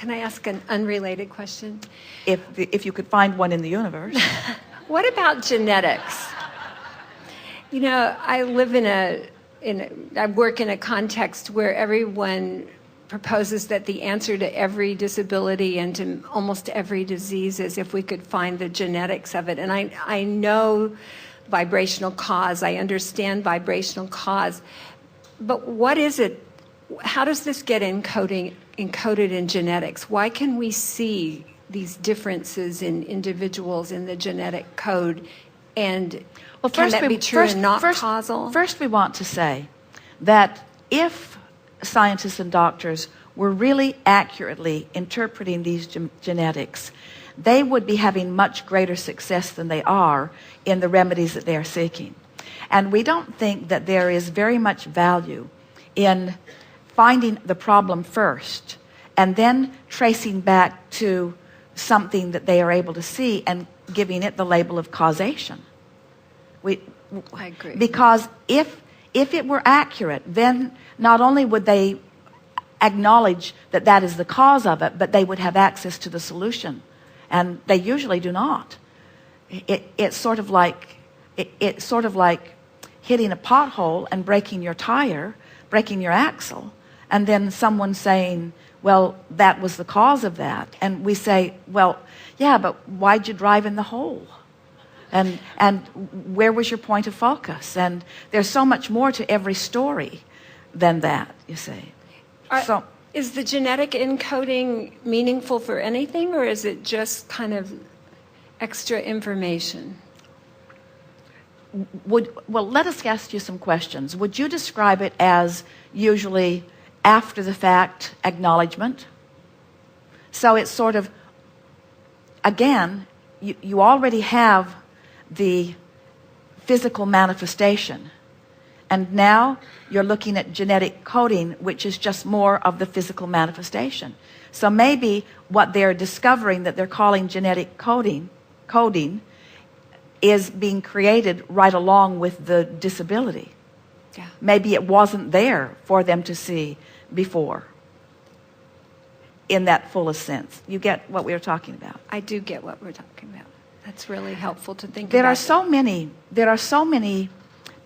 Can I ask an unrelated question? If you could find one in the universe. What about genetics? You know, I live I work in a context where everyone proposes that the answer to every disability and to almost every disease is if we could find the genetics of it. And I know vibrational cause, I understand vibrational cause, but what is it? How does this get encoded in genetics? Why can we see these differences in individuals in the genetic code? And can that be true and not causal? First, we want to say that if scientists and doctors were really accurately interpreting these genetics, they would be having much greater success than they are in the remedies that they are seeking. And we don't think that there is very much value in finding the problem first and then tracing back to something that they are able to see and giving it the label of causation. I agree. Because if it were accurate, then not only would they acknowledge that that is the cause of it, but they would have access to the solution. And they usually do not. It's sort of like hitting a pothole and breaking your tire, breaking your axle, and then someone saying, well, that was the cause of that. And we say, well, yeah, but why'd you drive in the hole? And where was your point of focus? And there's so much more to every story than that, you see. Is the genetic encoding meaningful for anything, or is it just kind of extra information? Well, let us ask you some questions. Would you describe it as usually after the fact acknowledgement? So it's sort of, again, you already have the physical manifestation, and now you're looking at genetic coding, which is just more of the physical manifestation. So maybe what they're discovering that they're calling genetic coding is being created right along with the disability. Yeah. Maybe it wasn't there for them to see before in that fullest sense. You get what we were talking about? I do get what we're talking about. That's really helpful to think There about. are so many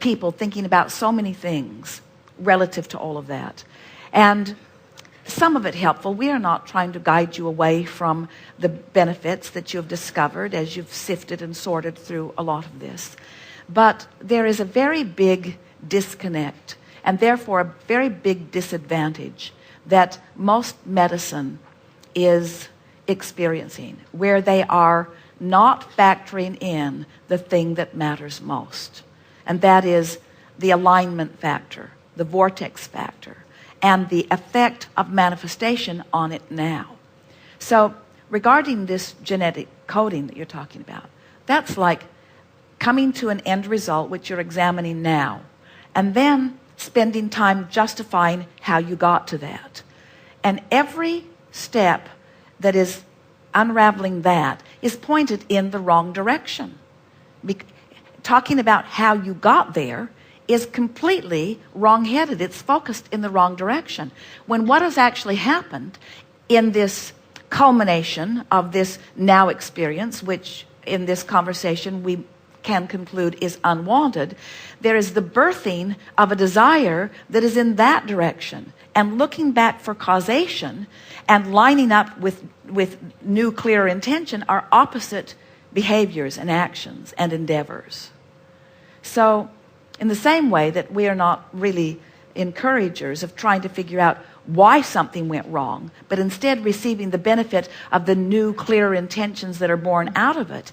people thinking about so many things relative to all of that. And some of it helpful. We are not trying to guide you away from the benefits that you have discovered as you've sifted and sorted through a lot of this. But there is a very big disconnect, and therefore a very big disadvantage that most medicine is experiencing, where they are not factoring in the thing that matters most. And that is the alignment factor, the vortex factor, and the effect of manifestation on it now. So regarding this genetic coding that you're talking about, that's like coming to an end result which you're examining now, and then spending time justifying how you got to that. And every step that is unraveling that is pointed in the wrong direction. Talking about how you got there is completely wrong-headed. It's focused in the wrong direction. When what has actually happened in this culmination of this now experience, which in this conversation we can conclude is unwanted, there is the birthing of a desire that is in that direction. And looking back for causation and lining up with new, clearer intention are opposite behaviors and actions and endeavors. So in the same way that we are not really encouragers of trying to figure out why something went wrong, but instead receiving the benefit of the new, clearer intentions that are born out of it,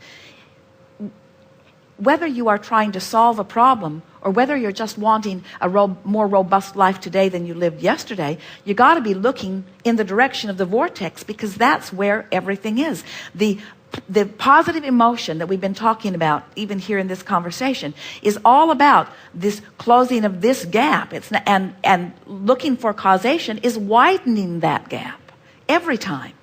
whether you are trying to solve a problem or whether you're just wanting a more robust life today than you lived yesterday, you got to be looking in the direction of the vortex, because that's where everything is. The positive emotion that we've been talking about, even here in this conversation, is all about this closing of this gap. And looking for causation is widening that gap every time.